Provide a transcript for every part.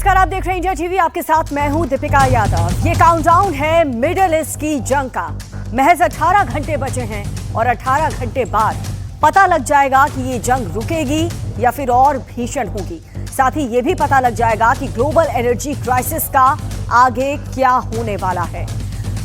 नमस्कार, आप देख रहे हैं इंडिया टीवी। आपके साथ मैं हूं दीपिका यादव। ये काउंटडाउन है मिडिल ईस्ट की जंग का। महज 18 घंटे बचे हैं और 18 घंटे बाद पता लग जाएगा कि ये जंग रुकेगी या फिर और भीषण होगी। साथ ही ये भी पता लग जाएगा कि ग्लोबल एनर्जी क्राइसिस का आगे क्या होने वाला है।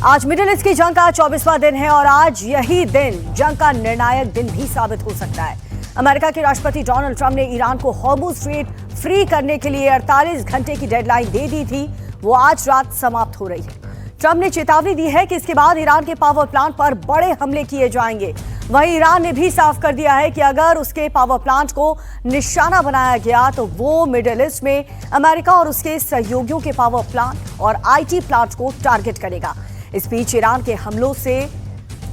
आज मिडिल ईस्ट की जंग का 24वां दिन है और आज यही दिन जंग का निर्णायक दिन भी साबित हो सकता है। अमेरिका के राष्ट्रपति डोनाल्ड ट्रंप ने ईरान को हॉर्मुज़ स्ट्रेट फ्री करने के लिए 48 घंटे की डेडलाइन दे दी थी, वो आज रात समाप्त हो रही है। ट्रंप ने चेतावनी दी है कि इसके बाद ईरान के पावर प्लांट पर बड़े हमले किए जाएंगे। वहीं ईरान ने भी साफ कर दिया है कि अगर उसके पावर प्लांट को निशाना बनाया गया तो वो मिडिल ईस्ट में अमेरिका और उसके सहयोगियों के पावर प्लांट और आईटी प्लांट को टारगेट करेगा। इस बीच ईरान के हमलों से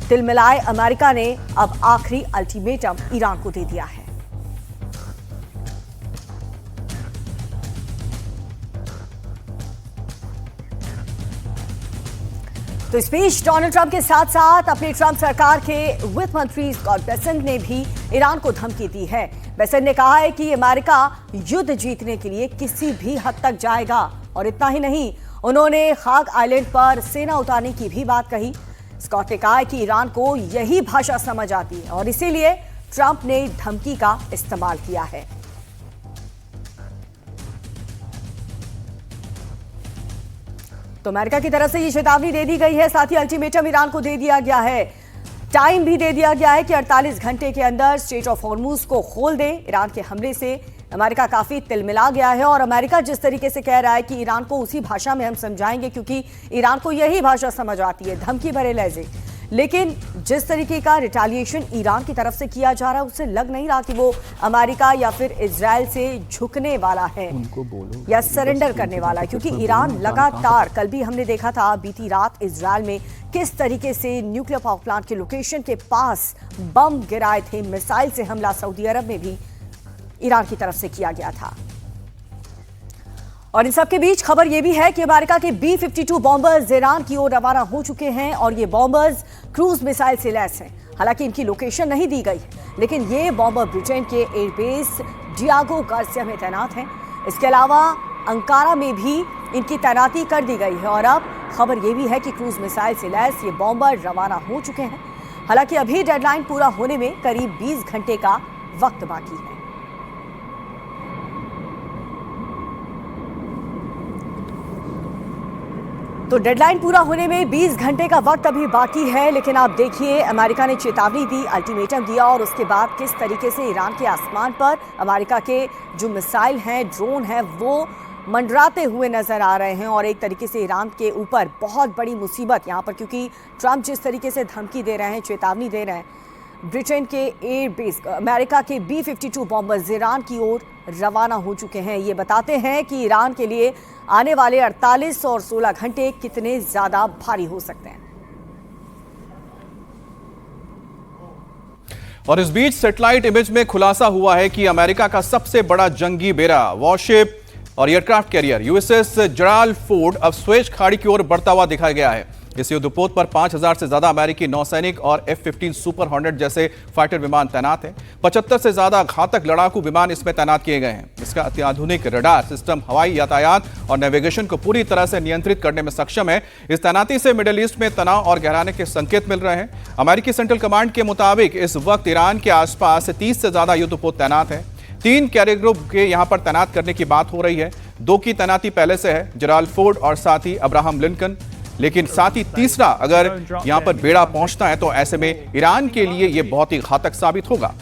तिलमिलाए अमेरिका ने अब आखिरी अल्टीमेटम ईरान को दे दिया है। तो इस बीच डोनाल्ड ट्रंप के साथ साथ अपनी ट्रंप सरकार के वित्त मंत्री स्कॉट बेसेंट ने भी ईरान को धमकी दी है। बेसेंट ने कहा है कि अमेरिका युद्ध जीतने के लिए किसी भी हद तक जाएगा और इतना ही नहीं, उन्होंने खाग आइलैंड पर सेना उतारने की भी बात कही। स्कॉट ने कहा है कि ईरान को यही भाषा समझ आती है और इसीलिए ट्रंप ने धमकी का इस्तेमाल किया है। तो अमेरिका की तरफ से ये चेतावनी दे दी गई है, साथ ही अल्टीमेटम ईरान को दे दिया गया है। टाइम भी दे दिया गया है कि 48 घंटे के अंदर स्ट्रेट ऑफ हॉर्मुज़ को खोल दे। ईरान के हमले से अमेरिका काफी तिलमिला गया है और अमेरिका जिस तरीके से कह रहा है कि ईरान को उसी भाषा में हम समझाएंगे क्योंकि ईरान को यही भाषा समझ आती है, धमकी भरे लहजे। लेकिन जिस तरीके का रिटेलिएशन ईरान की तरफ से किया जा रहा है उससे लग नहीं रहा कि वो अमेरिका या फिर इजराइल से झुकने वाला है या सरेंडर करने वाला है, क्योंकि ईरान लगातार, कल भी हमने देखा था बीती रात इजराइल में किस तरीके से न्यूक्लियर पावर प्लांट के लोकेशन के पास बम गिराए थे। मिसाइल से हमला सऊदी अरब में भी ईरान की तरफ से किया गया था। और इन सब के बीच खबर यह भी है कि अमेरिका के B-52 बॉम्बर्स ईरान की ओर रवाना हो चुके हैं और ये बॉम्बर्स क्रूज मिसाइल से लैस हैं। हालांकि इनकी लोकेशन नहीं दी गई है, लेकिन ये बॉम्बर ब्रिटेन के एयरबेस डियागो गार्सिया में तैनात हैं। इसके अलावा अंकारा में भी इनकी तैनाती कर दी गई है और अब खबर यह भी है कि क्रूज मिसाइल से लैस ये बॉम्बर रवाना हो चुके हैं। हालांकि अभी डेडलाइन पूरा होने में करीब 20 घंटे का वक्त बाकी है। तो डेडलाइन पूरा होने में 20 घंटे का वक्त अभी बाकी है, लेकिन आप देखिए अमेरिका ने चेतावनी दी, अल्टीमेटम दिया और उसके बाद किस तरीके से ईरान के आसमान पर अमेरिका के जो मिसाइल हैं, ड्रोन हैं, वो मंडराते हुए नजर आ रहे हैं। और एक तरीके से ईरान के ऊपर बहुत बड़ी मुसीबत यहाँ पर, क्योंकि ट्रंप जिस तरीके से धमकी दे रहे हैं, चेतावनी दे रहे हैं, ब्रिटेन के एयरबेस अमेरिका के B-52 बॉम्बर्स ईरान की ओर रवाना हो चुके हैं। ये बताते हैं कि ईरान के लिए आने वाले 48 और 16 घंटे कितने ज्यादा भारी हो सकते हैं। और इस बीच सैटेलाइट इमेज में खुलासा हुआ है कि अमेरिका का सबसे बड़ा जंगी बेड़ा, वॉरशिप और aircraft carrier USS Gerald Ford अब स्वेज खाड़ी की ओर बढ़ता हुआ दिखाया गया है। इस युद्धपोत पर 5000 से ज्यादा अमेरिकी नौसैनिक और F-15 सुपर हॉर्नेट जैसे फाइटर विमान तैनात हैं। 75 से ज्यादा घातक लड़ाकू विमान इसमें तैनात किए गए हैं। इसका अत्याधुनिक रडार सिस्टम हवाई यातायात और नेविगेशन को पूरी तरह से नियंत्रित करने में सक्षम है। इस तैनाती से मिडिल ईस्ट में तनाव और गहराने के संकेत मिल रहे हैं। अमेरिकी सेंट्रल कमांड के मुताबिक इस वक्त ईरान के आसपास 30 से ज्यादा युद्धपोत तैनात हैं। 3 कैरियर ग्रुप के यहां पर तैनात करने की बात हो रही है। 2 की तैनाती पहले से है, जेराल्ड फोर्ड और साथ ही अब्राहम लिंकन, लेकिन साथ ही तीसरा अगर यहां पर बेड़ा पहुंचता है तो ऐसे में ईरान के लिए यह बहुत ही घातक साबित होगा।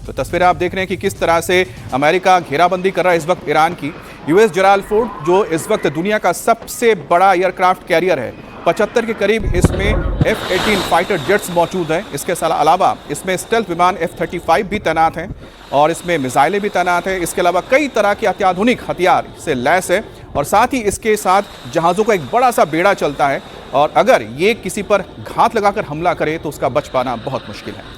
तो तस्वीरें आप देख रहे हैं कि किस तरह से अमेरिका घेराबंदी कर रहा है इस वक्त ईरान की। US जेराल्ड फोर्ड जो इस वक्त दुनिया का सबसे बड़ा एयरक्राफ्ट कैरियर है, 75 के करीब इसमें F-18 फाइटर जेट्स मौजूद हैं। इसके अलावा इसमें स्टेल्थ विमान F-35 भी तैनात हैं और इसमें मिसाइलें भी तैनात हैं। इसके अलावा कई तरह के अत्याधुनिक हथियार से लैस है और साथ ही इसके साथ जहाज़ों का एक बड़ा सा बेड़ा चलता है और अगर ये किसी पर घात लगाकर हमला करे तो उसका बच पाना बहुत मुश्किल है।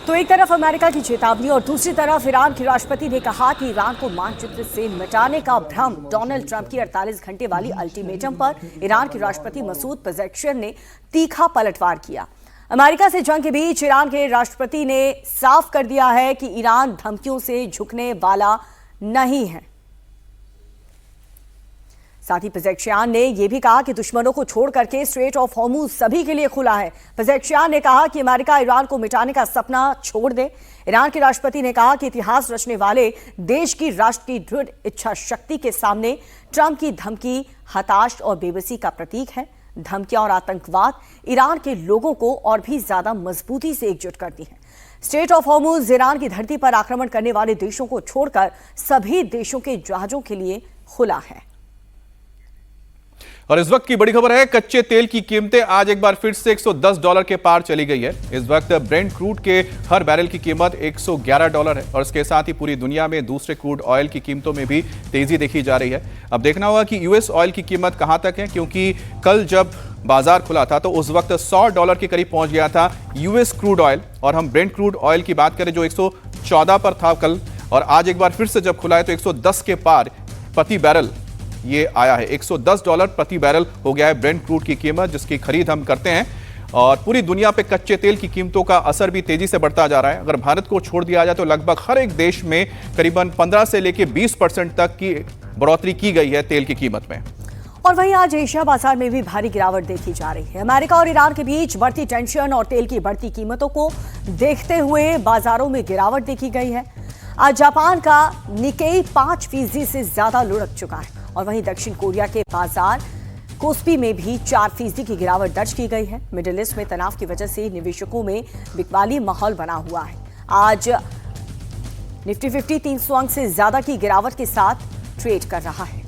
तो एक तरफ अमेरिका की चेतावनी और दूसरी तरफ ईरान के राष्ट्रपति ने कहा कि ईरान को मानचित्र से मिटाने का भ्रम। डोनाल्ड ट्रंप की 48 घंटे वाली अल्टीमेटम पर ईरान के राष्ट्रपति मसूद पेज़ेश्कियान ने तीखा पलटवार किया। अमेरिका से जंग के बीच ईरान के राष्ट्रपति ने साफ कर दिया है कि ईरान धमकियों से झुकने वाला नहीं है। साथ ही पजेश्कियान ने यह भी कहा कि दुश्मनों को छोड़ करके स्ट्रेट ऑफ हॉर्मुज सभी के लिए खुला है। पजेश्कियान ने कहा कि अमेरिका ईरान को मिटाने का सपना छोड़ दे। ईरान के राष्ट्रपति ने कहा कि इतिहास रचने वाले देश की राष्ट्र की दृढ़ इच्छा शक्ति के सामने ट्रंप की धमकी हताश और बेबसी का प्रतीक है। धमकियां और आतंकवाद ईरान के लोगों को और भी ज्यादा मजबूती से एकजुट करती हैं। स्ट्रेट ऑफ हॉर्मुज ईरान की धरती पर आक्रमण करने वाले देशों को छोड़कर सभी देशों के जहाजों के लिए खुला है। और इस वक्त की बड़ी खबर है, कच्चे तेल की कीमतें आज एक बार फिर से $110 के पार चली गई है। इस वक्त ब्रेंट क्रूड के हर बैरल की कीमत $111 है और इसके साथ ही पूरी दुनिया में दूसरे क्रूड ऑयल की कीमतों में भी तेजी देखी जा रही है। अब देखना होगा कि यूएस ऑयल की कीमत कहां तक है, क्योंकि कल जब बाजार खुला था तो उस वक्त $100 के करीब पहुंच गया था यूएस क्रूड ऑयल। और हम ब्रेंट क्रूड ऑयल की बात करें जो 114 पर था कल, और आज एक बार फिर से जब खुला है तो 110 के पार प्रति बैरल ये आया है। $110 प्रति बैरल हो गया है ब्रेंट क्रूड की कीमत, जिसकी खरीद हम करते हैं। और पूरी दुनिया पे कच्चे तेल की कीमतों का असर भी तेजी से बढ़ता जा रहा है। अगर भारत को छोड़ दिया जाए तो लगभग हर एक देश में करीबन 15 से लेकर 20% तक की बढ़ोतरी की गई है तेल की कीमत में। और वहीं आज एशिया बाजार में भी भारी गिरावट देखी जा रही है। अमेरिका और ईरान के बीच बढ़ती टेंशन और तेल की बढ़ती कीमतों को देखते हुए बाजारों में गिरावट देखी गई है। आज जापान का निकेई 5% से ज्यादा लुढ़क चुका है और वहीं दक्षिण कोरिया के बाजार कोस्पी में भी 4% की गिरावट दर्ज की गई है। मिडिल ईस्ट में तनाव की वजह से निवेशकों में बिकवाली माहौल बना हुआ है। आज निफ्टी 50 300 अंक से ज्यादा की गिरावट के साथ ट्रेड कर रहा है।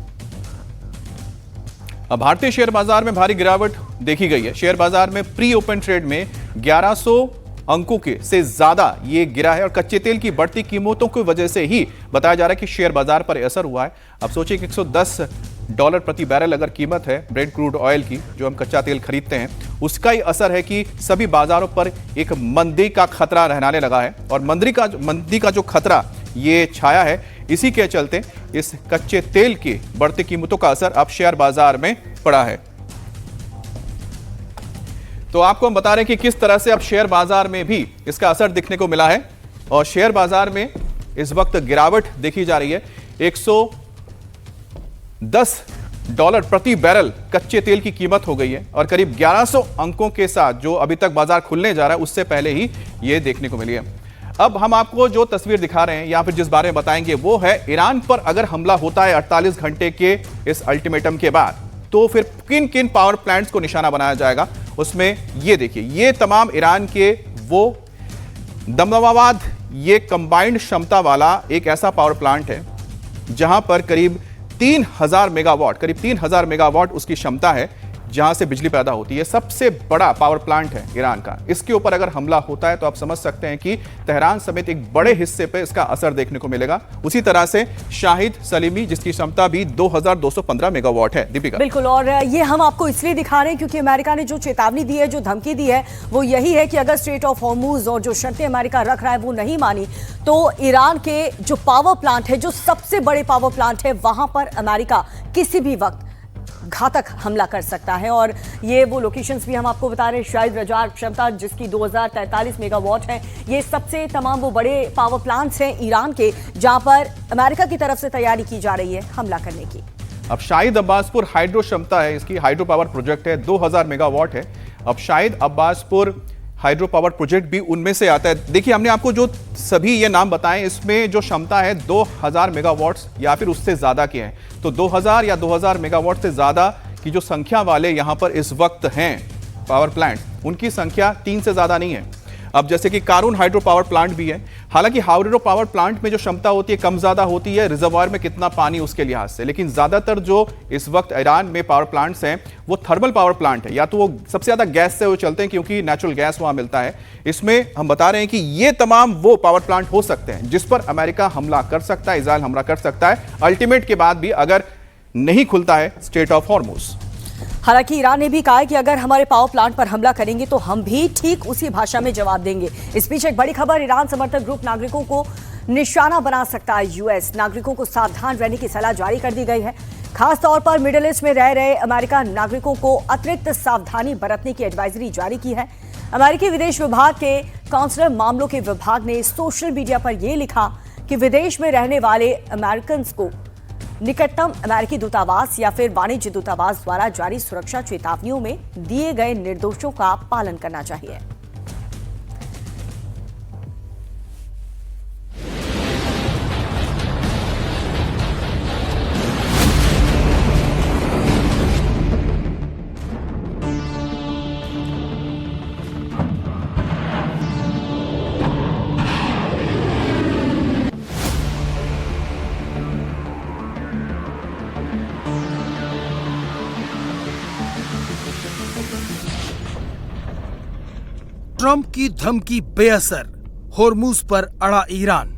अब भारतीय शेयर बाजार में भारी गिरावट देखी गई है। शेयर बाजार में प्री ओपन ट्रेड में 1100 अंकों के से ज्यादा ये गिरा है और कच्चे तेल की बढ़ती कीमतों की वजह से ही बताया जा रहा है कि शेयर बाजार पर असर हुआ है। अब सोचिए कि $110 प्रति बैरल अगर कीमत है ब्रेंट क्रूड ऑयल की, जो हम कच्चा तेल खरीदते हैं, उसका ही असर है कि सभी बाजारों पर एक मंदी का खतरा रहने लगा है। और मंदी का जो खतरा ये छाया है, इसी के चलते इस कच्चे तेल की बढ़ती कीमतों का असर अब शेयर बाजार में पड़ा है। तो आपको हम बता रहे हैं कि किस तरह से अब शेयर बाजार में भी इसका असर दिखने को मिला है। और शेयर बाजार में इस वक्त गिरावट देखी जा रही है। $110 प्रति बैरल कच्चे तेल की कीमत हो गई है और करीब 1100 अंकों के साथ जो अभी तक बाजार खुलने जा रहा है उससे पहले ही ये देखने को मिली है। अब हम आपको जो तस्वीर दिखा रहे हैं या फिर जिस बारे में बताएंगे वो है ईरान पर अगर हमला होता है 48 घंटे के इस अल्टीमेटम के बाद, तो फिर किन किन पावर प्लांट्स को निशाना बनाया जाएगा। उसमें ये देखिए, ये तमाम ईरान के वो दमदमाबाद, ये कंबाइंड क्षमता वाला एक ऐसा पावर प्लांट है जहां पर करीब 3000 मेगावाट उसकी क्षमता है, जहां से बिजली पैदा होती है। सबसे बड़ा पावर प्लांट है ईरान का। इसके ऊपर अगर हमला होता है तो आप समझ सकते हैं कि तेहरान समेत एक बड़े हिस्से पे इसका असर देखने को मिलेगा। उसी तरह से शाहिद सलीमी, जिसकी क्षमता भी 2215 मेगावाट है। दीपिका बिल्कुल, और ये हम आपको इसलिए दिखा रहे हैं क्योंकि अमेरिका ने जो चेतावनी दी है, जो धमकी दी है, वो यही है कि अगर स्ट्रेट ऑफ हॉर्मुज और जो शर्तें अमेरिका रख रहा है वो नहीं मानी तो ईरान के जो पावर प्लांट है, जो सबसे बड़े पावर प्लांट है, वहां पर अमेरिका किसी भी वक्त घातक हमला कर सकता है। और ये वो लोकेशंस भी हम आपको बता रहे हैं। शाहिद रजार क्षमता जिसकी 2043 मेगावाट है, ये सबसे तमाम वो बड़े पावर प्लांट्स हैं ईरान के जहां पर अमेरिका की तरफ से तैयारी की जा रही है हमला करने की। अब शाहिद अब्बासपुर हाइड्रो क्षमता है, इसकी हाइड्रो पावर प्रोजेक्ट है, 2000 मेगावाट है। अब Shahid Abbaspur hydro power project भी उनमें से आता है। देखिए, हमने आपको जो सभी ये नाम बताएं, इसमें जो क्षमता है 2000 मेगावाट्स या फिर उससे ज्यादा की है। तो 2000 या 2000 मेगावाट से ज्यादा की जो संख्या वाले यहां पर इस वक्त हैं पावर प्लांट, उनकी संख्या 3 से ज्यादा नहीं है। अब जैसे कि कारून हाइड्रो पावर प्लांट भी है। हालांकि हाइड्रो पावर प्लांट में जो क्षमता होती है कम ज्यादा होती है रिजर्वायर में कितना पानी उसके लिहाज से, लेकिन ज्यादातर जो इस वक्त ईरान में पावर प्लांट्स हैं वो थर्मल पावर प्लांट है, या तो वो सबसे ज्यादा गैस से वो चलते हैं क्योंकि नेचुरल गैस वहां मिलता है। इसमें हम बता रहे हैं कि ये तमाम वो पावर प्लांट हो सकते हैं जिस पर अमेरिका हमला कर सकता है, इजराइल हमला कर सकता है अल्टीमेट के बाद भी, अगर नहीं खुलता है स्ट्रेट ऑफ हॉर्मुज। हालांकि ईरान ने भी कहा है कि अगर हमारे पावर प्लांट पर हमला करेंगे तो हम भी ठीक उसी भाषा में जवाब देंगे। इस बीच एक बड़ी खबर, ईरान समर्थक ग्रुप नागरिकों को निशाना बना सकता है यूएस। नागरिकों को सावधान रहने की सलाह जारी कर दी गई है। खास तौर पर मिडिल ईस्ट में रह रहे अमेरिका नागरिकों को अतिरिक्त सावधानी बरतने की एडवाइजरी जारी की है। अमेरिकी विदेश विभाग के काउंसलर मामलों के विभाग ने सोशल मीडिया पर यह लिखा कि विदेश में रहने वाले अमेरिकन को निकटतम अमेरिकी दूतावास या फिर वाणिज्य दूतावास द्वारा जारी सुरक्षा चेतावनियों में दिए गए निर्देशों का पालन करना चाहिए। ट्रंप की धमकी बेअसर, होर्मुज पर अड़ा ईरान।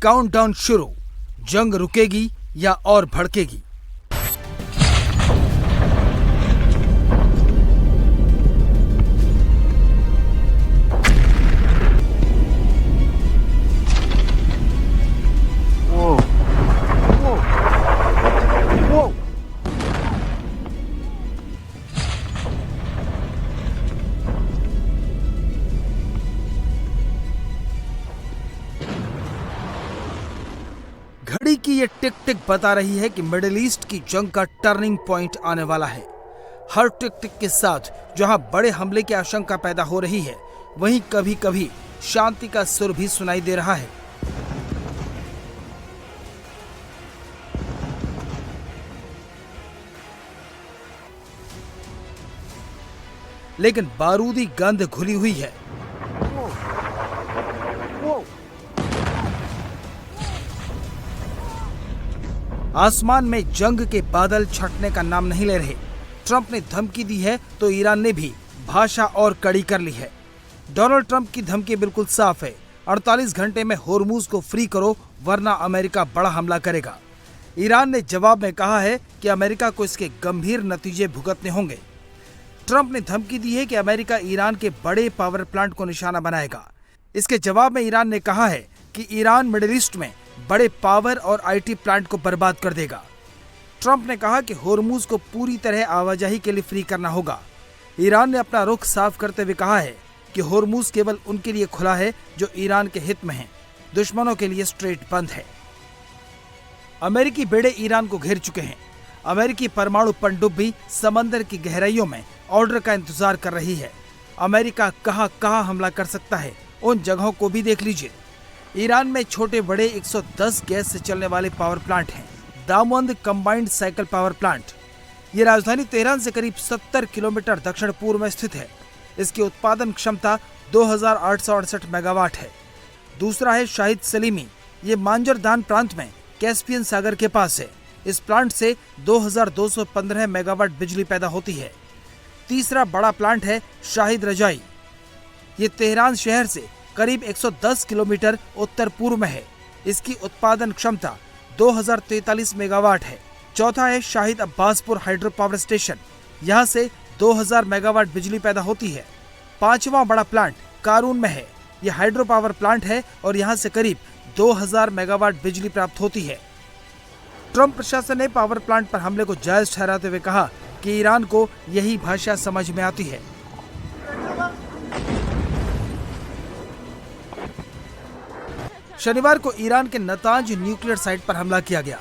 काउंटडाउन शुरू, जंग रुकेगी या और भड़केगी? घड़ी की ये टिक टिक बता रही है कि मिडिल ईस्ट की जंग का टर्निंग पॉइंट आने वाला है। हर टिक टिक के साथ जहां बड़े हमले की आशंका पैदा हो रही है, वहीं कभी कभी शांति का सुर भी सुनाई दे रहा है। लेकिन बारूदी गंध घुली हुई है। आसमान में जंग के बादल छटने का नाम नहीं ले रहे। ट्रंप ने धमकी दी है तो ईरान ने भी भाषा और कड़ी कर ली है। डोनाल्ड ट्रंप की धमकी बिल्कुल साफ है, 48 घंटे में होर्मुज को फ्री करो वरना अमेरिका बड़ा हमला करेगा। ईरान ने जवाब में कहा है कि अमेरिका को इसके गंभीर नतीजे भुगतने होंगे। ट्रंप ने धमकी दी है कि अमेरिका ईरान के बड़े पावर प्लांट को निशाना बनाएगा। इसके जवाब में ईरान ने कहा है कि ईरान मिडिल ईस्ट में बड़े पावर और आईटी प्लांट को बर्बाद कर देगा। ट्रंप ने कहा कि होर्मुज को पूरी तरह आवाजाही के लिए फ्री करना होगा। ईरान ने अपना रुख साफ करते हुए कहा है कि होर्मुज केवल उनके लिए खुला है जो ईरान के हित में है, दुश्मनों के लिए स्ट्रेट बंद है। अमेरिकी बेड़े ईरान को घेर चुके हैं। अमेरिकी परमाणु पनडुब्बी समंदर की गहराइयों में ऑर्डर का इंतजार कर रही है। अमेरिका कहां हमला कर सकता है, उन जगहों को भी देख लीजिए। ईरान में छोटे बड़े 110 गैस से चलने वाले पावर प्लांट हैं। दामवंद कंबाइंड साइकिल पावर प्लांट, ये राजधानी तेहरान से करीब 70 किलोमीटर दक्षिण पूर्व में स्थित है। इसकी उत्पादन क्षमता 2868 मेगावाट है। दूसरा है शाहिद सलीमी, ये मांजरदान प्रांत में कैस्पियन सागर के पास है। इस प्लांट से 2215 मेगावाट बिजली पैदा होती है। तीसरा बड़ा प्लांट है शाहिद रजाई, ये तेहरान शहर से करीब 110 किलोमीटर उत्तर पूर्व में है। इसकी उत्पादन क्षमता 2043 मेगावाट है। चौथा है Shahid Abbaspur hydro power station, यहाँ से 2000 मेगावाट बिजली पैदा होती है। पांचवा बड़ा प्लांट कारून में है, यह हाइड्रो पावर प्लांट है और यहाँ से करीब 2000 मेगावाट बिजली प्राप्त होती है। ट्रंप प्रशासन ने पावर प्लांट पर हमले को जायज ठहराते हुए कहा कि ईरान को यही भाषा समझ में आती है। शनिवार को ईरान के नतांज न्यूक्लियर साइट पर हमला किया गया।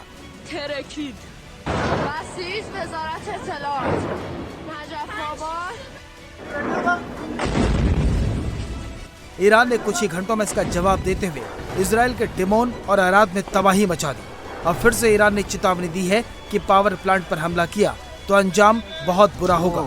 ईरान ने कुछ ही घंटों में इसका जवाब देते हुए इजराइल के डिमोन और अराद में तबाही मचा दी। अब फिर से ईरान ने चेतावनी दी है कि पावर प्लांट पर हमला किया तो अंजाम बहुत बुरा होगा।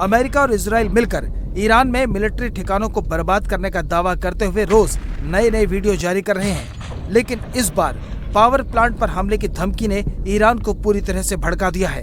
अमेरिका और इजराइल मिलकर ईरान में मिलिट्री ठिकानों को बर्बाद करने का दावा करते हुए रोज नए नए वीडियो जारी कर रहे हैं, लेकिन इस बार पावर प्लांट पर हमले की धमकी ने ईरान को पूरी तरह से भड़का दिया है।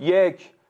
1.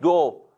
2.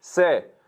3.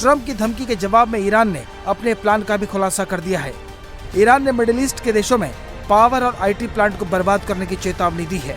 ट्रंप की धमकी के जवाब में ईरान ने अपने प्लान का भी खुलासा कर दिया है। ईरान ने मिडिल ईस्ट के देशों में पावर और आईटी प्लांट को बर्बाद करने की चेतावनी दी है।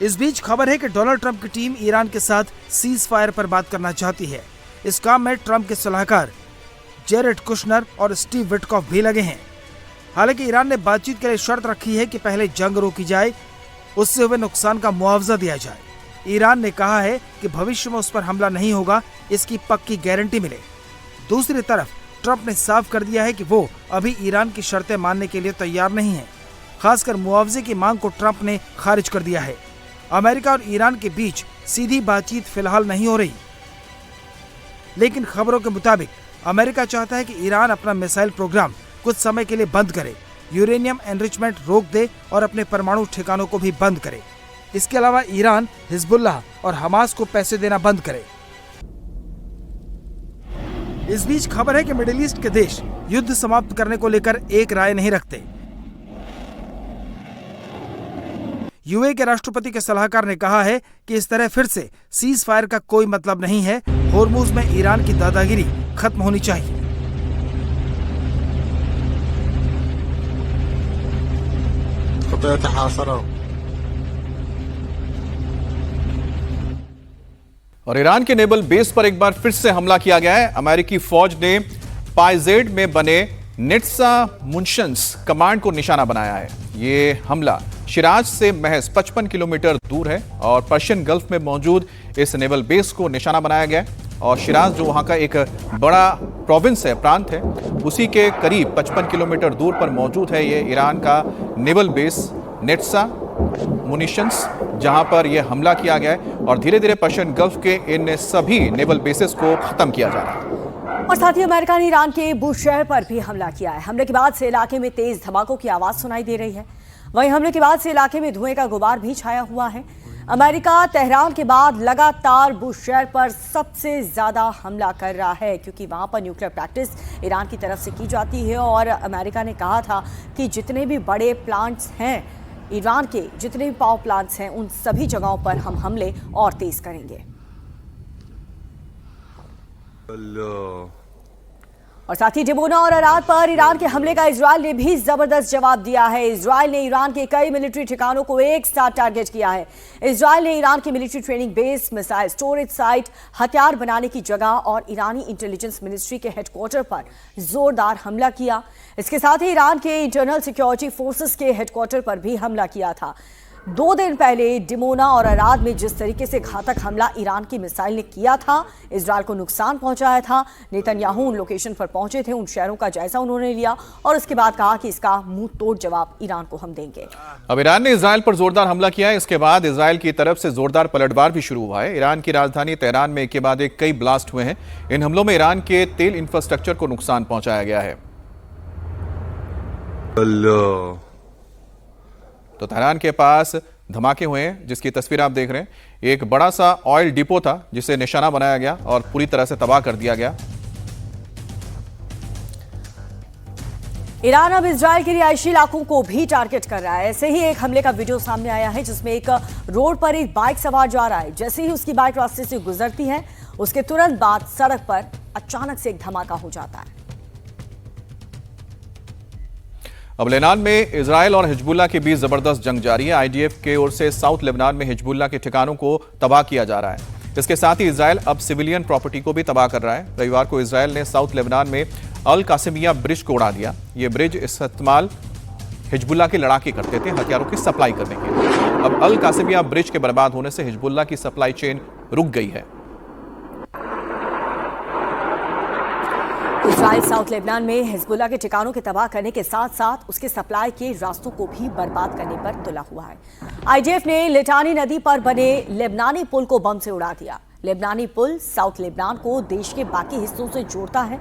इस बीच खबर है कि डोनाल्ड ट्रंप की टीम ईरान के साथ सीज फायर पर बात करना चाहती है। इस काम में ट्रंप के सलाहकार जेरेड कुशनर और स्टीव विटकॉफ भी लगे हैं। हालांकि ईरान ने बातचीत के लिए शर्त रखी है कि पहले जंग रोकी जाए, उससे हुए नुकसान का मुआवजा दिया जाए। ईरान ने कहा है कि भविष्य में उस पर हमला नहीं होगा, इसकी पक्की गारंटी मिले। दूसरी तरफ ट्रंप ने साफ कर दिया है कि वो अभी ईरान की शर्तें मानने के लिए तैयार नहीं है। खासकर मुआवजे की मांग को ट्रंप ने खारिज कर दिया है। अमेरिका और ईरान के बीच सीधी बातचीत फिलहाल नहीं हो रही, लेकिन खबरों के मुताबिक अमेरिका चाहता है कि ईरान अपना मिसाइल प्रोग्राम कुछ समय के लिए बंद करे, यूरेनियम एनरिचमेंट रोक दे और अपने परमाणु ठिकानों को भी बंद करे। इसके अलावा ईरान हिजबुल्लाह और हमास को पैसे देना बंद करे। इस बीच खबर है कि मिडिल ईस्ट के देश युद्ध समाप्त करने को लेकर एक राय नहीं रखते। यूएई के राष्ट्रपति के सलाहकार ने कहा है कि इस तरह फिर से सीज फायर का कोई मतलब नहीं है। होर्मुज में ईरान की दादागिरी खत्म होनी चाहिए। और ईरान के नेवल बेस पर एक बार फिर से हमला किया गया है। अमेरिकी फौज ने पाइजेड में बने निट्सा मुनिशंस कमांड को निशाना बनाया है। ये हमला शिराज से महज 55 किलोमीटर दूर है और पर्शियन गल्फ में मौजूद इस नेवल बेस को निशाना बनाया गया है। और शिराज जो वहां का एक बड़ा प्रोविंस है, प्रांत है, उसी के करीब 55 किलोमीटर दूर पर मौजूद है ये ईरान का नेवल बेस निट्सा मुनिशंस, जहां पर यह हमला किया गया है। और धीरे धीरे पर्शियन गल्फ के इन सभी नेवल बेसेस को खत्म किया जा रहा है। और साथ ही अमेरिका ने ईरान के बुश शहर पर भी हमला किया है। हमले के बाद से इलाके में तेज धमाकों की आवाज सुनाई दे रही है। वहीं हमले के बाद से इलाके में धुएं का गुबार भी छाया हुआ है। अमेरिका तेहरान के बाद लगातार बुश शहर पर सबसे ज्यादा हमला कर रहा है, क्योंकि वहां पर न्यूक्लियर प्रैक्टिस ईरान की तरफ से की जाती है। और अमेरिका ने कहा था कि जितने भी बड़े प्लांट्स हैं ईरान के, जितने भी पावर प्लांट्स हैं, उन सभी जगहों पर हम हमले और तेज करेंगे। और साथ ही डिमोना और अराद पर ईरान के हमले का इजरायल ने भी जबरदस्त जवाब दिया है। इजरायल ने ईरान के कई मिलिट्री ठिकानों को एक साथ टारगेट किया है। इजरायल ने ईरान की military training base, missile storage site, हथियार बनाने की जगह और ईरानी इंटेलिजेंस मिनिस्ट्री के हेडक्वार्टर पर जोरदार हमला किया। इसके साथ ही ईरान के इंटरनल सिक्योरिटी फोर्सेस के हेडक्वार्टर पर भी हमला किया था। 2 दिन पहले डिमोना और अराद में जिस तरीके से घातक हमला ईरान की मिसाइल ने किया था, इजरायल को नुकसान पहुंचाया था, नेतन्याहू उन लोकेशन पर पहुंचे थे, उन शहरों का जायजा उन्होंने लिया और उसके बाद कहा कि इसका मुंह तोड़ जवाब ईरान को हम देंगे। अब ईरान ने इजरायल पर जोरदार हमला किया है। इसके बाद इजरायल की तरफ से जोरदार पलटवार भी शुरू हुआ है। ईरान की राजधानी तेहरान में एक के बाद एक कई ब्लास्ट हुए हैं। इन हमलों में ईरान के तेल इंफ्रास्ट्रक्चर को नुकसान पहुंचाया गया है। तो तेहरान के पास धमाके हुए हैं, जिसकी तस्वीर आप देख रहे हैं। एक बड़ा सा ऑयल डिपो था जिसे निशाना बनाया गया और पूरी तरह से तबाह कर दिया गया। ईरान अब इजरायल के रिहायशी इलाकों को भी टारगेट कर रहा है। ऐसे ही एक हमले का वीडियो सामने आया है जिसमें एक रोड पर एक बाइक सवार जा रहा है। जैसे ही उसकी बाइक रास्ते से गुजरती है, उसके तुरंत बाद सड़क पर अचानक से एक धमाका हो जाता है। अब लेबनान में इजरायल और हिजबुल्लाह के बीच जबरदस्त जंग जारी है। आईडीएफ की ओर से साउथ लेबनान में हिजबुल्लाह के ठिकानों को तबाह किया जा रहा है। इसके साथ ही इजरायल अब सिविलियन प्रॉपर्टी को भी तबाह कर रहा है। रविवार को इजरायल ने साउथ लेबनान में अल कासिमिया ब्रिज को उड़ा दिया। ये ब्रिज इस्तेमाल हिजबुल्लाह के लड़ाके करते थे हथियारों की सप्लाई करने के लिए। अब अल कासिमिया ब्रिज के बर्बाद होने से हिजबुल्लाह की सप्लाई चेन रुक गई है। इजरायल साउथ लेबनान में हिजबुल्लाह के ठिकानों के तबाह करने के साथ साथ उसके सप्लाई के रास्तों को भी बर्बाद करने पर तुला हुआ है। आईडीएफ ने लिटानी नदी पर बने लेबनानी पुल को बम से उड़ा दिया। लेबनानी पुल साउथ लेबनान को देश के बाकी हिस्सों से जोड़ता है।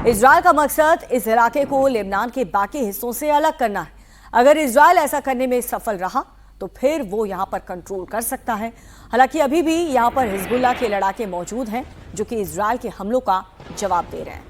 इजरायल का मकसद इस इलाके को लेबनान के बाकी हिस्सों से अलग करना है। अगर इजरायल ऐसा करने में सफल रहा तो फिर वो यहां पर कंट्रोल कर सकता है। हालांकि अभी भी यहां पर हिजबुल्लाह के लड़ाके मौजूद हैं जो कि इजरायल के हमलों का जवाब दे रहे हैं।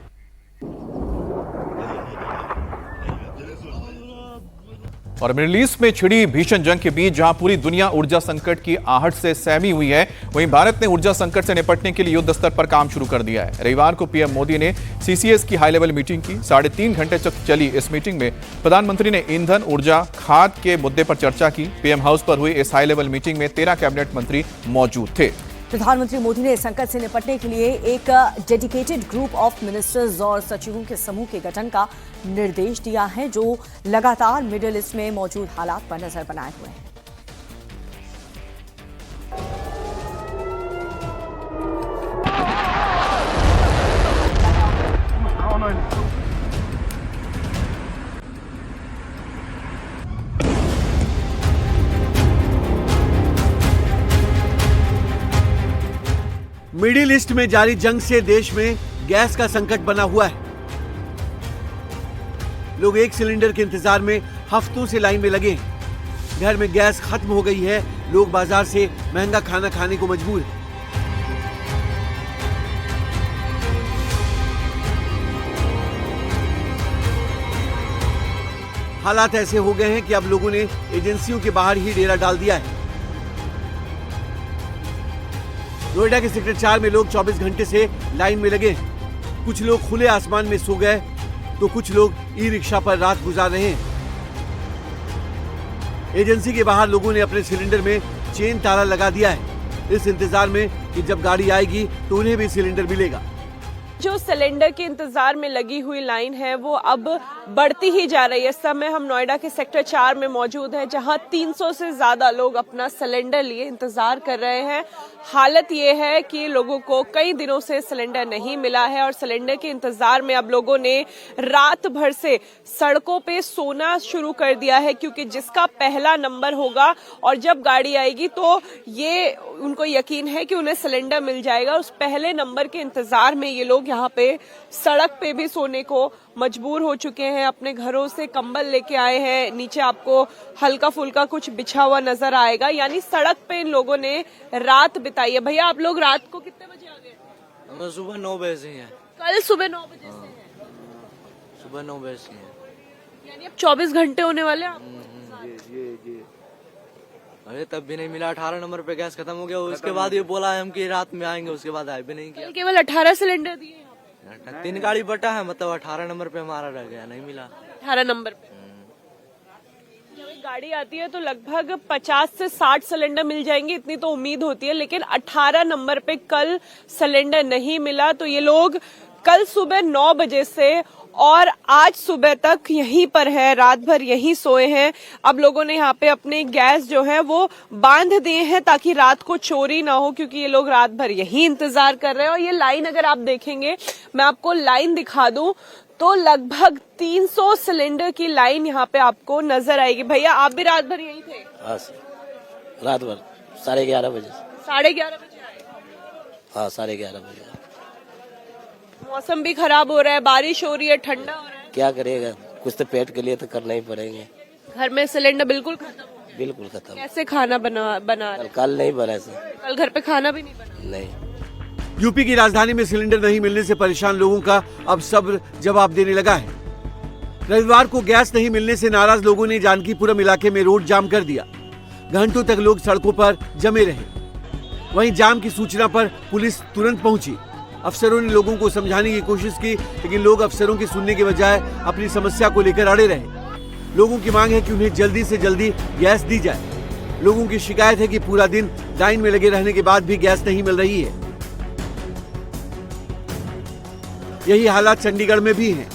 और मिडिल ईस्ट में छिड़ी भीषण जंग के बीच जहां पूरी दुनिया ऊर्जा संकट की आहट से सहमी हुई है, वहीं भारत ने ऊर्जा संकट से निपटने के लिए युद्ध स्तर पर काम शुरू कर दिया है। रविवार को पीएम मोदी ने सीसीएस की हाई लेवल मीटिंग की। 3.5 घंटे तक चली इस मीटिंग में प्रधानमंत्री ने ईंधन, ऊर्जा, खाद के मुद्दे पर चर्चा की। पीएम हाउस पर हुई इस हाई लेवल मीटिंग में 13 कैबिनेट मंत्री मौजूद थे। प्रधानमंत्री मोदी ने इस संकट से निपटने के लिए एक डेडिकेटेड ग्रुप ऑफ मिनिस्टर्स और सचिवों के समूह के गठन का निर्देश दिया है, जो लगातार मिडिल ईस्ट में मौजूद हालात पर नजर बनाए हुए हैं। मिडिल ईस्ट में जारी जंग से देश में गैस का संकट बना हुआ है। लोग एक सिलेंडर के इंतजार में हफ्तों से लाइन में लगे हैं। घर में गैस खत्म हो गई है। लोग बाजार से महंगा खाना खाने को मजबूर हैं। हालात ऐसे हो गए हैं कि अब लोगों ने एजेंसियों के बाहर ही डेरा डाल दिया है। नोएडा के सेक्टर 4 में लोग 24 घंटे से लाइन में लगे। कुछ लोग खुले आसमान में सो गए तो कुछ लोग ई रिक्शा पर रात गुजार रहे हैं। एजेंसी के बाहर लोगों ने अपने सिलेंडर में चेन ताला लगा दिया है, इस इंतजार में कि जब गाड़ी आएगी तो उन्हें भी सिलेंडर मिलेगा। जो सिलेंडर के इंतजार में लगी हुई लाइन है वो अब बढ़ती ही जा रही है। इस समय हम नोएडा के सेक्टर 4 में मौजूद हैं, जहां 300 से ज्यादा लोग अपना सिलेंडर लिए इंतजार कर रहे हैं। हालत ये है कि लोगों को कई दिनों से सिलेंडर नहीं मिला है और सिलेंडर के इंतजार में अब लोगों ने रात भर से सड़कों पे सोना शुरू कर दिया है, क्योंकि जिसका पहला नंबर होगा और जब गाड़ी आएगी तो ये उनको यकीन है कि उन्हें सिलेंडर मिल जाएगा। उस पहले नंबर के इंतजार में ये लोग यहाँ पे सड़क पे भी सोने को मजबूर हो चुके हैं। अपने घरों से कंबल लेके आए हैं। नीचे आपको हल्का फुल्का कुछ बिछा हुआ नजर आएगा, यानी सड़क पे इन लोगों ने रात बिताई है। भैया, आप लोग रात को कितने बजे आ गए? हम सुबह 9 बजे से हैं। कल सुबह 9 बजे से हैं? सुबह 9 बजे से हैं। यानी अब 24 घंटे होने वाले हैं आपको? अरे तब भी नहीं मिला। 18 नंबर पे गैस खत्म हो गया। उसके बाद ये बोला है हम कि रात में आएंगे, उसके बाद आए भी नहीं किया। केवल 18 सिलेंडर दिए। 3 गाड़ी बटा है, मतलब 18 नंबर पे हमारा रह गया, नहीं मिला। 18 नंबर पे जब एक गाड़ी आती है तो लगभग 50 से 60 सिलेंडर मिल जाएंगे, इतनी तो उम्मीद होती है, लेकिन 18 नंबर पे कल सिलेंडर नहीं मिला। तो ये लोग कल सुबह 9 बजे से और आज सुबह तक यहीं पर है, रात भर यहीं सोए हैं। अब लोगों ने यहाँ पे अपने गैस जो है वो बांध दिए हैं ताकि रात को चोरी ना हो, क्योंकि ये लोग रात भर यहीं इंतजार कर रहे हैं। और ये लाइन अगर आप देखेंगे, मैं आपको लाइन दिखा दूं तो लगभग 300 सिलेंडर की लाइन यहाँ पे आपको नजर आएगी। भैया आप भी रात भर यहीं थे? हाँ सर, रात भर 11:30 बजे। 11:30 बजे आए? हाँ 11:30 बजे। मौसम भी खराब हो रहा है, बारिश हो रही है, ठंडा हो रहा है, क्या करेगा, कुछ तो पेट के लिए तो करना ही पड़ेंगे। घर में सिलेंडर बिल्कुल खत्म? बिल्कुल खत्म। कैसे खाना बना रहे? कल नहीं बना सर। कल घर पे खाना भी नहीं बना? नहीं। यूपी की राजधानी में सिलेंडर नहीं मिलने से परेशान लोगों का अब सब्र जवाब देने लगा है। रविवार को गैस नहीं मिलने से नाराज लोगों ने जानकीपुरम इलाके में रोड जाम कर दिया। घंटों तक लोग सड़कों पर जमे रहे। वहीं जाम की सूचना पर पुलिस तुरंत पहुंची। अफसरों ने लोगों को समझाने की कोशिश की, लेकिन लोग अफसरों की सुनने के बजाय अपनी समस्या को लेकर अड़े रहे। लोगों की मांग है कि उन्हें जल्दी से जल्दी गैस दी जाए। लोगों की शिकायत है कि पूरा दिन लाइन में लगे रहने के बाद भी गैस नहीं मिल रही है। यही हालात चंडीगढ़ में भी हैं।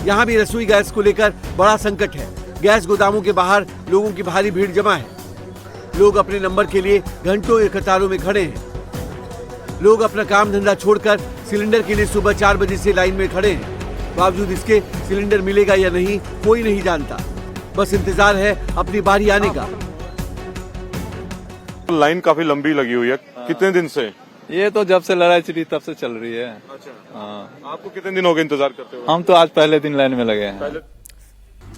यहाँ भी रसोई गैस को लेकर बड़ा संकट है। गैस गोदामों के बाहर लोगों की भारी भीड़ जमा है। लोग अपने नंबर के लिए घंटों कतारों में खड़े हैं। लोग अपना काम धंधा छोड़कर सिलेंडर के लिए सुबह 4 बजे से लाइन में खड़े हैं। बावजूद इसके सिलेंडर मिलेगा या नहीं कोई नहीं जानता। बस इंतजार है अपनी बारी आने का। लाइन काफी लंबी लगी हुई है। कितने दिन से? ये तो जब से लड़ाई छिड़ी तब से चल रही है। अच्छा। हाँ। आपको कितने दिन हो गए इंतजार करते हुए? हम तो आज पहले दिन लाइन में लगे हैं।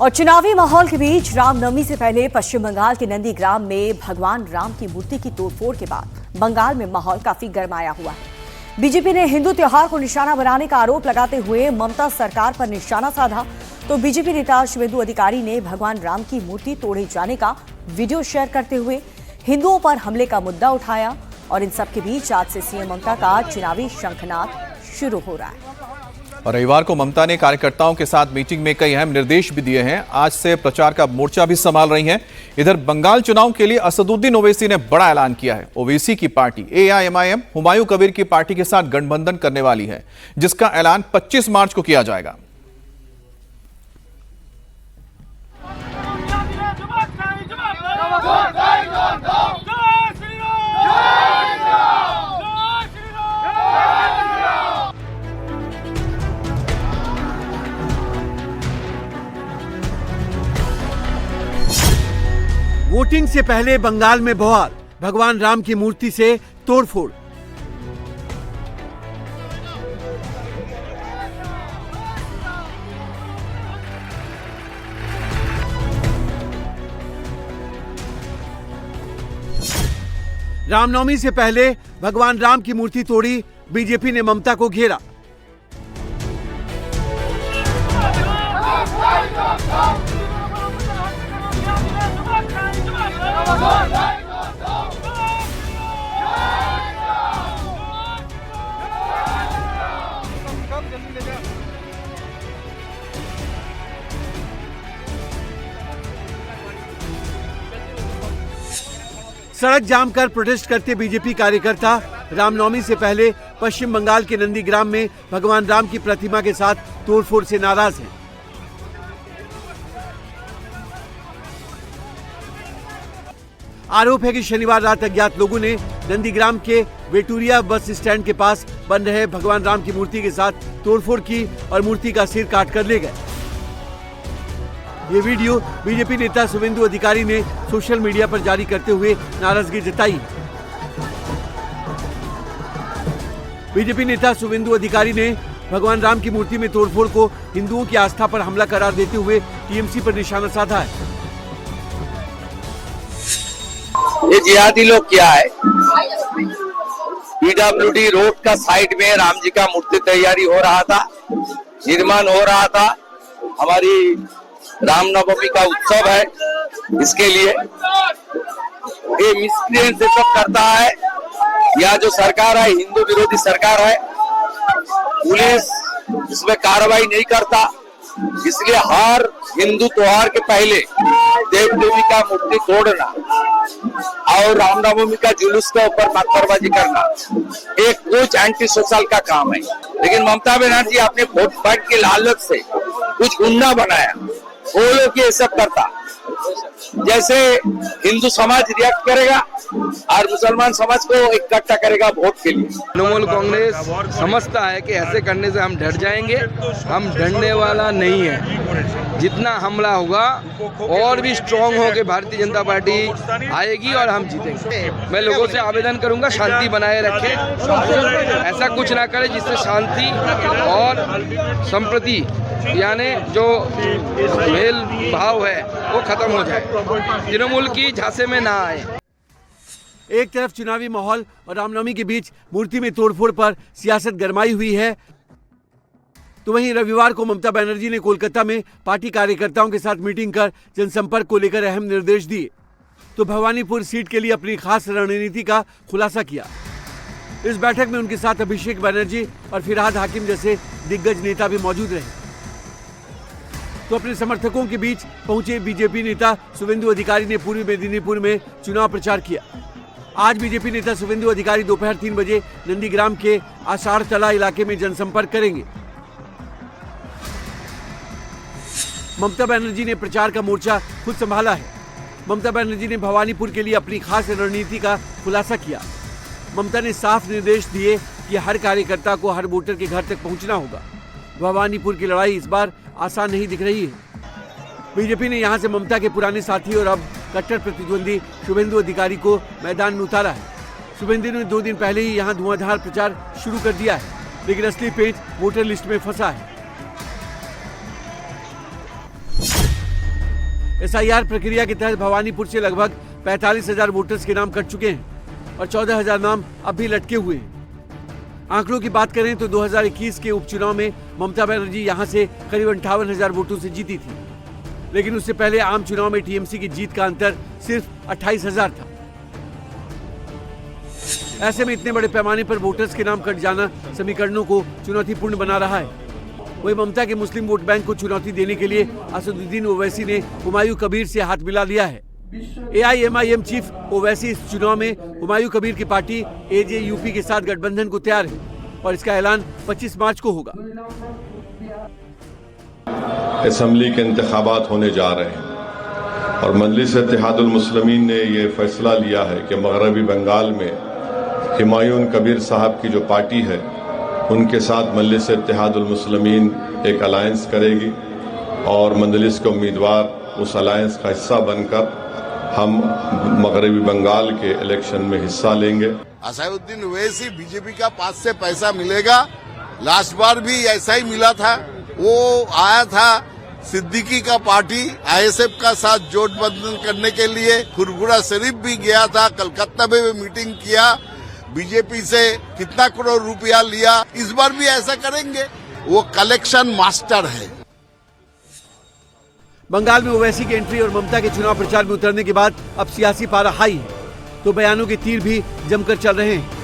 और चुनावी माहौल के बीच रामनवमी से पहले पश्चिम बंगाल के नंदीग्राम में भगवान राम की मूर्ति की तोड़फोड़ के बाद बंगाल में माहौल काफी गरमाया हुआ है। बीजेपी ने हिंदू त्योहार को निशाना बनाने का आरोप लगाते हुए ममता सरकार पर निशाना साधा, तो बीजेपी नेता शुभेंदु अधिकारी ने भगवान राम की मूर्ति तोड़े जाने का वीडियो शेयर करते हुए हिंदुओं पर हमले का मुद्दा उठाया। और इन सब के बीच आज से सीएम ममता का चुनावी शंखनाद शुरू हो रहा है। और रविवार को ममता ने कार्यकर्ताओं के साथ मीटिंग में कई अहम निर्देश भी दिए हैं। आज से प्रचार का मोर्चा भी संभाल रही हैं। इधर बंगाल चुनाव के लिए असदुद्दीन ओवैसी ने बड़ा ऐलान किया है। ओवैसी की पार्टी AIMIM हुमायूं कबीर की पार्टी के साथ गठबंधन करने वाली है, जिसका ऐलान 25 मार्च को किया जाएगा। वोटिंग से पहले बंगाल में बवाल, भगवान राम की मूर्ति से तोड़फोड़। रामनवमी से पहले भगवान राम की मूर्ति तोड़ी, बीजेपी ने ममता को घेरा। सड़क जाम कर प्रोटेस्ट करते बीजेपी कार्यकर्ता रामनवमी से पहले पश्चिम बंगाल के नंदीग्राम में भगवान राम की प्रतिमा के साथ तोड़फोड़ से नाराज हैं। आरोप है कि शनिवार रात अज्ञात लोगों ने नंदीग्राम के वेटूरिया बस स्टैंड के पास बन रहे भगवान राम की मूर्ति के साथ तोड़फोड़ की और मूर्ति का सिर काट कर ले गए। ये वीडियो बीजेपी नेता शुभेंदु अधिकारी ने सोशल मीडिया पर जारी करते हुए नाराजगी जताई। बीजेपी नेता शुभेंदु अधिकारी ने भगवान राम की मूर्ति में तोड़फोड़ को हिंदुओं की आस्था पर हमला करार देते हुए टीएमसी पर निशाना साधा है। ये जिहादी लोग क्या है? PWD रोड का साइड में राम जी का मूर्ति तैयारी हो रहा था, निर्माण हो रहा था। हमारी रामनवमी का उत्सव है, इसके लिए ये मिसक्रिएंट से सब करता है। यह जो सरकार है हिंदू विरोधी सरकार है, पुलिस इसमें कार्रवाई नहीं करता, इसलिए हर हिंदू त्योहार के पहले देव देवी का मूर्ति तोड़ना और रामनवमी का जुलूस के ऊपर पत्थरबाजी करना एक कुछ एंटी सोशल का काम है। लेकिन ममता बनर्जी अपने वोट बैंक के लालच से कुछ गुंडा बनाया, वो लोग ये सब करता। जैसे हिंदू समाज रिएक्ट करेगा और मुसलमान समाज को इकट्ठा करेगा वोट के लिए। तृणमूल कांग्रेस समझता है कि ऐसे करने से हम डर जाएंगे, हम डरने वाला नहीं है। जितना हमला होगा और भी स्ट्रांग होकर भारतीय जनता पार्टी आएगी और हम जीतेंगे। मैं लोगों से आवेदन करूंगा शांति बनाए रखें, ऐसा कुछ ना करें जिससे शांति और संप्रति यानी जो मेल भाव है वो खत्म हो जाए, तृणमूल की झांसे में ना आए। एक तरफ चुनावी माहौल और रामनवमी के बीच मूर्ति में तोड़फोड़ पर सियासत गरमाई हुई है, तो वहीं रविवार को ममता बनर्जी ने कोलकाता में पार्टी कार्यकर्ताओं के साथ मीटिंग कर जनसंपर्क को लेकर अहम निर्देश दिए। तो भवानीपुर सीट के लिए अपनी खास रणनीति का खुलासा किया। इस बैठक में उनके साथ अभिषेक बनर्जी और फिरहाद हाकिम जैसे दिग्गज नेता भी मौजूद रहे। तो अपने समर्थकों के बीच पहुंचे बीजेपी नेता शुभेंदु अधिकारी ने पूर्वी मेदिनीपुर में चुनाव प्रचार किया। आज बीजेपी नेता शुभेंदु अधिकारी दोपहर 3 बजे नंदीग्राम के आषाढ़तला इलाके में जनसंपर्क करेंगे। ममता बनर्जी ने प्रचार का मोर्चा खुद संभाला है। ममता बनर्जी ने भवानीपुर के लिए अपनी खास रणनीति का खुलासा किया। ममता ने साफ निर्देश दिए कि हर कार्यकर्ता को हर वोटर के घर तक पहुंचना होगा। भवानीपुर की लड़ाई इस बार आसान नहीं दिख रही है। बीजेपी ने यहां से ममता के पुराने साथी और अब कट्टर प्रतिद्वंदी शुभेंदु अधिकारी को मैदान में उतारा है। शुभेंदु ने 2 दिन पहले ही यहां धुआंधार प्रचार शुरू कर दिया है, लेकिन असली पेच वोटर लिस्ट में फंसा है। एसआईआर प्रक्रिया के तहत भवानीपुर से लगभग 45,000 वोटर्स के नाम कट चुके हैं और 14,000 नाम अब भी लटके हुए हैं। आंकड़ों की बात करें तो 2021 के उपचुनाव में ममता बनर्जी यहां से करीब 58,000 वोटों से जीती थी, लेकिन उससे पहले आम चुनाव में टीएमसी की जीत का अंतर सिर्फ 28,000 था। ऐसे में इतने बड़े पैमाने पर वोटर्स के नाम कट जाना समीकरणों को चुनौतीपूर्ण बना रहा है। वही ममता के मुस्लिम वोट बैंक को चुनौती देने के लिए असदुद्दीन ओवैसी ने हुमायूं कबीर से हाथ मिला लिया है। एआईएमआईएम चीफ ओवैसी इस चुनाव में हुमायूं कबीर की पार्टी एजेयूपी के साथ गठबंधन को तैयार है और इसका ऐलान 25 मार्च को होगा। असेंबली के इंतखाबात होने जा रहे हैं और मजलिस इत्तेहादुल मुस्लिमीन ने ये फैसला लिया है कि मगरबी बंगाल में हुमायूं कबीर साहब की जो पार्टी है उनके साथ मजलिस इत्तेहादुल मुस्लिमीन एक अलायंस करेगी और मजलिस के उम्मीदवार उस अलायंस का हिस्सा बनकर हम मगरबी बंगाल के इलेक्शन में हिस्सा लेंगे। असदुद्दीन ओवैसी बीजेपी का पास से पैसा मिलेगा, लास्ट बार भी ऐसा ही मिला था। वो आया था सिद्दीकी का पार्टी आईएसएफ का साथ जोड़बंधन करने के लिए, खुरगुड़ा शरीफ भी गया था, कलकत्ता में भी मीटिंग किया, बीजेपी से कितना करोड़ रुपया लिया। इस बार भी ऐसा करेंगे, वो कलेक्शन मास्टर है। बंगाल में ओवैसी की एंट्री और ममता के चुनाव प्रचार में उतरने के बाद अब सियासी पारा हाई है, तो बयानों के तीर भी जमकर चल रहे हैं।